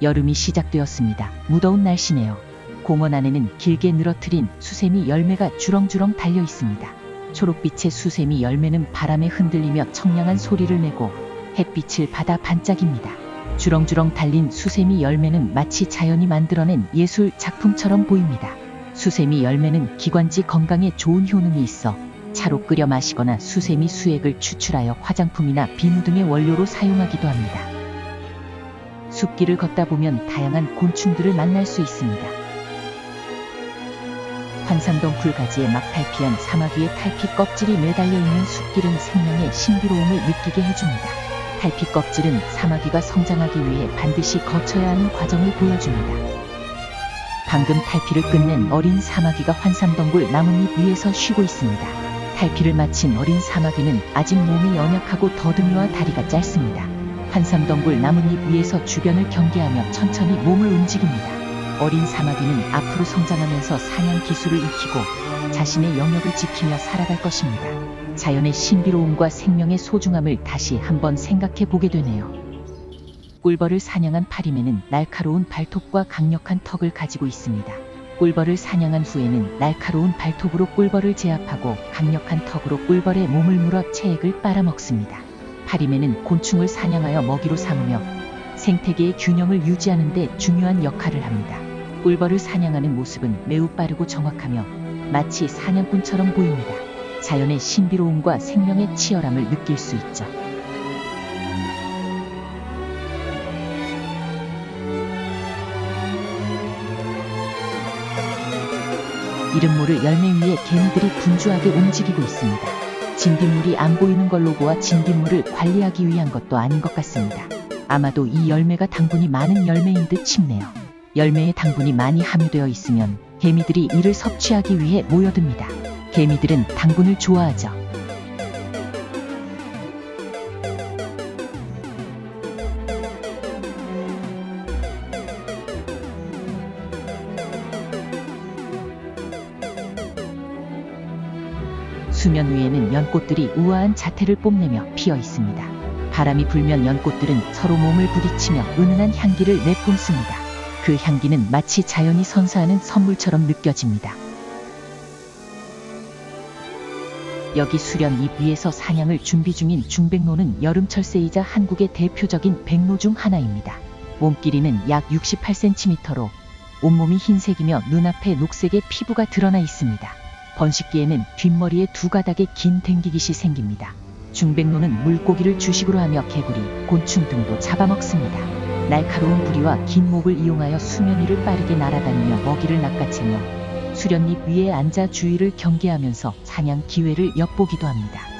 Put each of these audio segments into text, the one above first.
여름이 시작되었습니다. 무더운 날씨네요. 공원 안에는 길게 늘어뜨린 수세미 열매가 주렁주렁 달려 있습니다. 초록빛의 수세미 열매는 바람에 흔들리며 청량한 소리를 내고 햇빛을 받아 반짝입니다. 주렁주렁 달린 수세미 열매는 마치 자연이 만들어낸 예술 작품처럼 보입니다. 수세미 열매는 기관지 건강에 좋은 효능이 있어 차로 끓여 마시거나 수세미 수액을 추출하여 화장품이나 비누 등의 원료로 사용하기도 합니다. 숲길을 걷다 보면 다양한 곤충들을 만날 수 있습니다. 환삼동 풀가지에 막 탈피한 사마귀의 탈피 껍질이 매달려 있는 숲길은 생명의 신비로움을 느끼게 해줍니다. 탈피 껍질은 사마귀가 성장하기 위해 반드시 거쳐야 하는 과정을 보여줍니다. 방금 탈피를 끝낸 어린 사마귀가 환삼덩굴 나뭇잎 위에서 쉬고 있습니다. 탈피를 마친 어린 사마귀는 아직 몸이 연약하고 더듬이와 다리가 짧습니다. 환삼덩굴 나뭇잎 위에서 주변을 경계하며 천천히 몸을 움직입니다. 어린 사마귀는 앞으로 성장하면서 사냥 기술을 익히고 자신의 영역을 지키며 살아갈 것입니다. 자연의 신비로움과 생명의 소중함을 다시 한번 생각해 보게 되네요. 꿀벌을 사냥한 파리매는 날카로운 발톱과 강력한 턱을 가지고 있습니다. 꿀벌을 사냥한 후에는 날카로운 발톱으로 꿀벌을 제압하고 강력한 턱으로 꿀벌의 몸을 물어 체액을 빨아먹습니다. 파리매는 곤충을 사냥하여 먹이로 삼으며 생태계의 균형을 유지하는 데 중요한 역할을 합니다. 꿀벌을 사냥하는 모습은 매우 빠르고 정확하며 마치 사냥꾼처럼 보입니다. 자연의 신비로움과 생명의 치열함을 느낄 수 있죠. 이름 모를 열매 위에 개미들이 분주하게 움직이고 있습니다. 진딧물이 안 보이는 걸로 보아 진딧물을 관리하기 위한 것도 아닌 것 같습니다. 아마도 이 열매가 당분이 많은 열매인 듯 싶네요. 열매에 당분이 많이 함유되어 있으면 개미들이 이를 섭취하기 위해 모여듭니다. 개미들은 당분을 좋아하죠. 수면 위에는 연꽃들이 우아한 자태를 뽐내며 피어 있습니다. 바람이 불면 연꽃들은 서로 몸을 부딪히며 은은한 향기를 내뿜습니다. 그 향기는 마치 자연이 선사하는 선물처럼 느껴집니다. 여기 수련잎 위에서 사냥을 준비 중인 중백로는 여름철새이자 한국의 대표적인 백로 중 하나입니다. 몸길이는 약 68cm로 온몸이 흰색이며 눈앞에 녹색의 피부가 드러나 있습니다. 번식기에는 뒷머리에 두 가닥의 긴 댕기깃이 생깁니다. 중백로는 물고기를 주식으로 하며 개구리, 곤충 등도 잡아먹습니다. 날카로운 부리와 긴 목을 이용하여 수면 위를 빠르게 날아다니며 먹이를 낚아채며 수련잎 위에 앉아 주위를 경계하면서 사냥 기회를 엿보기도 합니다.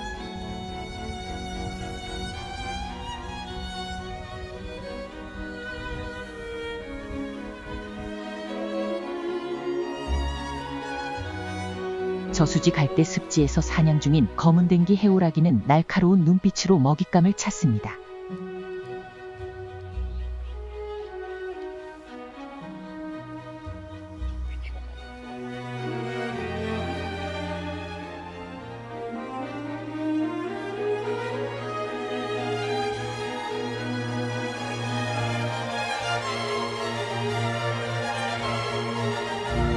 저수지 갈대 습지에서 사냥 중인 검은댕기 해오라기는 날카로운 눈빛으로 먹잇감을 찾습니다.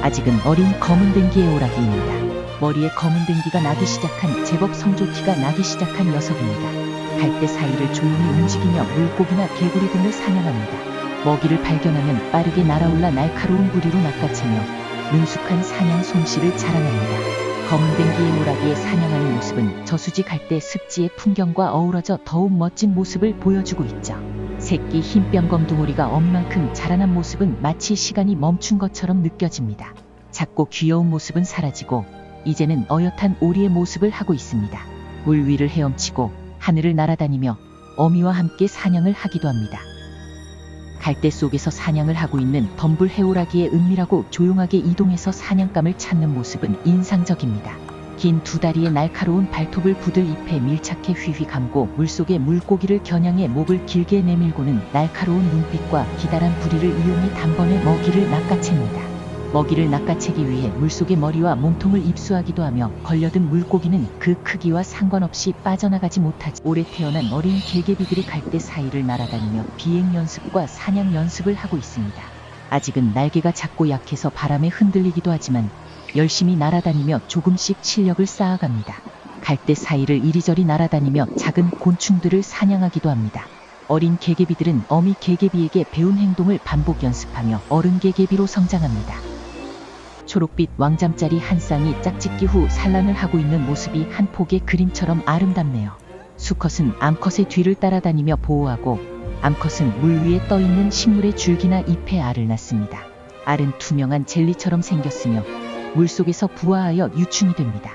아직은 어린 검은댕기 해오라기입니다. 머리에 검은댕기가 나기 시작한 제법 성조티가 나기 시작한 녀석입니다. 갈대 사이를 조용히 움직이며 물고기나 개구리 등을 사냥합니다. 먹이를 발견하면 빠르게 날아올라 날카로운 부리로 낚아채며 능숙한 사냥 솜씨를 자랑합니다. 검은댕기 해오라기의 사냥하는 모습은 저수지 갈대 습지의 풍경과 어우러져 더욱 멋진 모습을 보여주고 있죠. 새끼 흰병검 둥오리가 어미만큼 자라난 모습은 마치 시간이 멈춘 것처럼 느껴집니다. 작고 귀여운 모습은 사라지고 이제는 어엿한 오리의 모습을 하고 있습니다. 물 위를 헤엄치고 하늘을 날아다니며 어미와 함께 사냥을 하기도 합니다. 갈대 속에서 사냥을 하고 있는 덤불 해오라기의 은밀하고 조용하게 이동해서 사냥감을 찾는 모습은 인상적입니다. 긴 두 다리의 날카로운 발톱을 부들 잎에 밀착해 휘휘 감고 물속의 물고기를 겨냥해 목을 길게 내밀고는 날카로운 눈빛과 기다란 부리를 이용해 단번에 먹이를 낚아챕니다. 먹이를 낚아채기 위해 물속의 머리와 몸통을 입수하기도 하며 걸려든 물고기는 그 크기와 상관없이 빠져나가지 못하지. 올해 태어난 어린 개개비들이 갈대 사이를 날아다니며 비행 연습과 사냥 연습을 하고 있습니다. 아직은 날개가 작고 약해서 바람에 흔들리기도 하지만 열심히 날아다니며 조금씩 실력을 쌓아갑니다. 갈대 사이를 이리저리 날아다니며 작은 곤충들을 사냥하기도 합니다. 어린 개개비들은 어미 개개비에게 배운 행동을 반복 연습하며 어른 개개비로 성장합니다. 초록빛 왕잠자리 한 쌍이 짝짓기 후 산란을 하고 있는 모습이 한 폭의 그림처럼 아름답네요. 수컷은 암컷의 뒤를 따라다니며 보호하고 암컷은 물 위에 떠있는 식물의 줄기나 잎에 알을 낳습니다. 알은 투명한 젤리처럼 생겼으며 물속에서 부화하여 유충이 됩니다.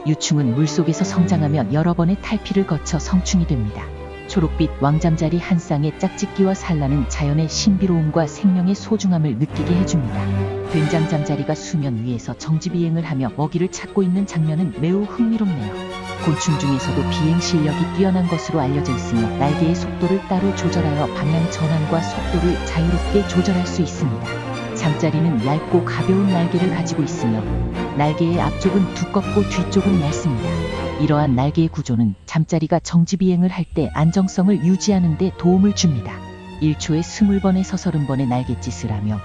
유충은 물속에서 성장하며 여러 번의 탈피를 거쳐 성충이 됩니다. 초록빛 왕잠자리 한 쌍의 짝짓기와 산란은 자연의 신비로움과 생명의 소중함을 느끼게 해줍니다. 된장잠자리가 수면 위에서 정지비행을 하며 먹이를 찾고 있는 장면은 매우 흥미롭네요. 곤충 중에서도 비행 실력이 뛰어난 것으로 알려져 있으며 날개의 속도를 따로 조절하여 방향 전환과 속도를 자유롭게 조절할 수 있습니다. 잠자리는 얇고 가벼운 날개를 가지고 있으며 날개의 앞쪽은 두껍고 뒤쪽은 얇습니다. 이러한 날개의 구조는 잠자리가 정지비행을 할 때 안정성을 유지하는 데 도움을 줍니다. 1초에 20번에서 30번의 날갯짓을 하며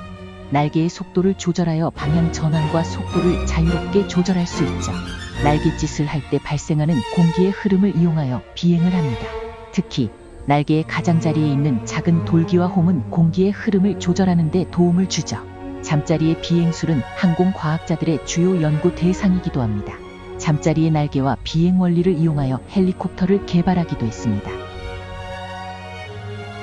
날개의 속도를 조절하여 방향 전환과 속도를 자유롭게 조절할 수 있죠. 날갯짓을 할 때 발생하는 공기의 흐름을 이용하여 비행을 합니다. 특히 날개의 가장자리에 있는 작은 돌기와 홈은 공기의 흐름을 조절하는 데 도움을 주죠. 잠자리의 비행술은 항공과학자들의 주요 연구 대상이기도 합니다. 잠자리의 날개와 비행 원리를 이용하여 헬리콥터를 개발하기도 했습니다.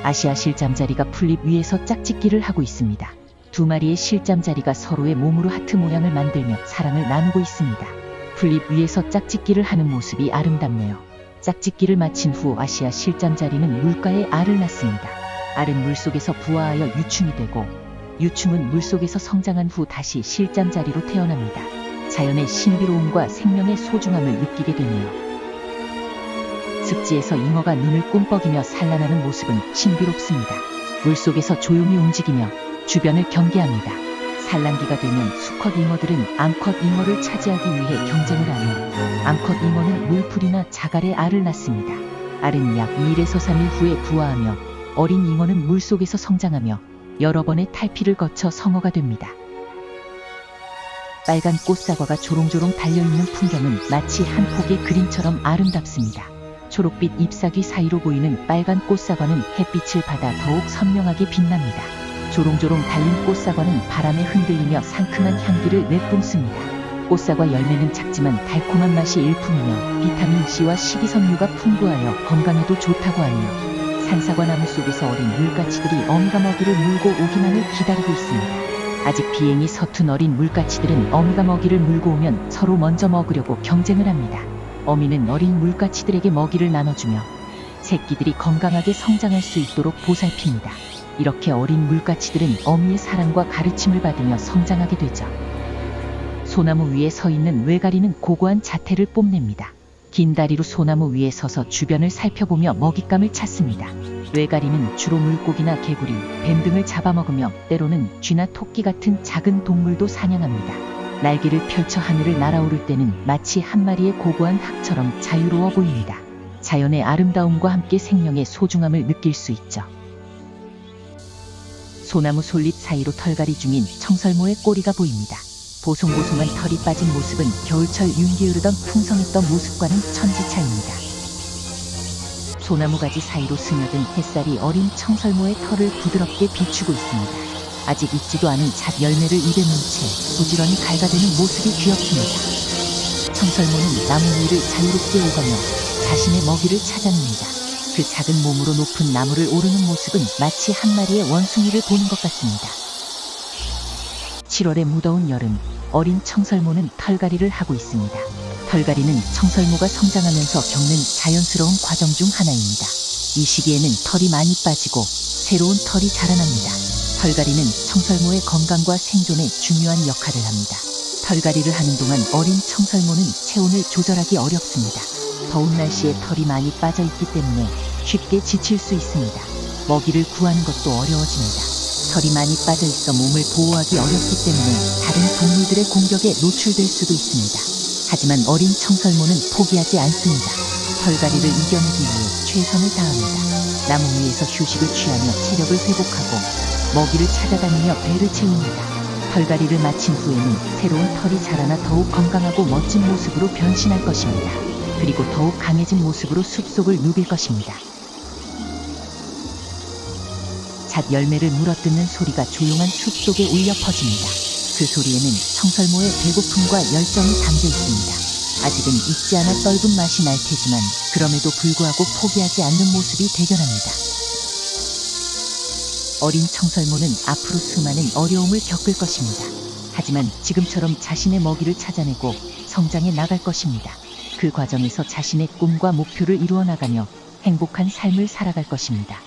아시아 실잠자리가 풀잎 위에서 짝짓기를 하고 있습니다. 두 마리의 실잠자리가 서로의 몸으로 하트 모양을 만들며 사랑을 나누고 있습니다. 풀잎 위에서 짝짓기를 하는 모습이 아름답네요. 짝짓기를 마친 후 아시아 실잠자리는 물가에 알을 낳습니다. 알은 물속에서 부화하여 유충이 되고 유충은 물속에서 성장한 후 다시 실잠자리로 태어납니다. 자연의 신비로움과 생명의 소중함을 느끼게 되네요. 습지에서 잉어가 눈을 꿈뻑이며 산란하는 모습은 신비롭습니다. 물속에서 조용히 움직이며 주변을 경계합니다. 산란기가 되면 수컷 잉어들은 암컷 잉어를 차지하기 위해 경쟁을 하며 암컷 잉어는 물풀이나 자갈에 알을 낳습니다. 알은 약 2일에서 3일 후에 부화하며 어린 잉어는 물속에서 성장하며 여러 번의 탈피를 거쳐 성어가 됩니다. 빨간 꽃사과가 조롱조롱 달려있는 풍경은 마치 한 폭의 그림처럼 아름답습니다. 초록빛 잎사귀 사이로 보이는 빨간 꽃사과는 햇빛을 받아 더욱 선명하게 빛납니다. 조롱조롱 달린 꽃사과는 바람에 흔들리며 상큼한 향기를 내뿜습니다. 꽃사과 열매는 작지만 달콤한 맛이 일품이며 비타민C와 식이섬유가 풍부하여 건강에도 좋다고 하며 산사과 나무 속에서 어린 물가치들이 어미가 먹이를 물고 오기만을 기다리고 있습니다. 아직 비행이 서툰 어린 물가치들은 어미가 먹이를 물고 오면 서로 먼저 먹으려고 경쟁을 합니다. 어미는 어린 물가치들에게 먹이를 나눠주며 새끼들이 건강하게 성장할 수 있도록 보살핍니다. 이렇게 어린 물가치들은 어미의 사랑과 가르침을 받으며 성장하게 되죠. 소나무 위에 서 있는 외가리는 고고한 자태를 뽐냅니다. 긴 다리로 소나무 위에 서서 주변을 살펴보며 먹잇감을 찾습니다. 외가리는 주로 물고기나 개구리, 뱀 등을 잡아먹으며 때로는 쥐나 토끼 같은 작은 동물도 사냥합니다. 날개를 펼쳐 하늘을 날아오를 때는 마치 한 마리의 고고한 학처럼 자유로워 보입니다. 자연의 아름다움과 함께 생명의 소중함을 느낄 수 있죠. 소나무 솔잎 사이로 털갈이 중인 청설모의 꼬리가 보입니다. 보송보송한 털이 빠진 모습은 겨울철 윤기 흐르던 풍성했던 모습과는 천지차이입니다. 소나무 가지 사이로 스며든 햇살이 어린 청설모의 털을 부드럽게 비추고 있습니다. 아직 익지도 않은 잣 열매를 입에 문 채 부지런히 갉아대는 모습이 귀엽습니다. 청설모는 나무 위를 자유롭게 오가며 자신의 먹이를 찾아냅니다. 그 작은 몸으로 높은 나무를 오르는 모습은 마치 한 마리의 원숭이를 보는 것 같습니다. 7월의 무더운 여름, 어린 청설모는 털갈이를 하고 있습니다. 털갈이는 청설모가 성장하면서 겪는 자연스러운 과정 중 하나입니다. 이 시기에는 털이 많이 빠지고 새로운 털이 자라납니다. 털갈이는 청설모의 건강과 생존에 중요한 역할을 합니다. 털갈이를 하는 동안 어린 청설모는 체온을 조절하기 어렵습니다. 더운 날씨에 털이 많이 빠져 있기 때문에 쉽게 지칠 수 있습니다. 먹이를 구하는 것도 어려워집니다. 털이 많이 빠져 있어 몸을 보호하기 어렵기 때문에 다른 동물들의 공격에 노출될 수도 있습니다. 하지만 어린 청설모는 포기하지 않습니다. 털갈이를 이겨내기 위해 최선을 다합니다. 나무 위에서 휴식을 취하며 체력을 회복하고 먹이를 찾아다니며 배를 채웁니다. 털갈이를 마친 후에는 새로운 털이 자라나 더욱 건강하고 멋진 모습으로 변신할 것입니다. 그리고 더욱 강해진 모습으로 숲속을 누빌 것입니다. 잣 열매를 물어뜯는 소리가 조용한 숲속에 울려 퍼집니다. 그 소리에는 청설모의 배고픔과 열정이 담겨 있습니다. 아직은 익지 않아 떫은 맛이 날 테지만 그럼에도 불구하고 포기하지 않는 모습이 대견합니다. 어린 청설모는 앞으로 수많은 어려움을 겪을 것입니다. 하지만 지금처럼 자신의 먹이를 찾아내고 성장해 나갈 것입니다. 그 과정에서 자신의 꿈과 목표를 이루어 나가며 행복한 삶을 살아갈 것입니다.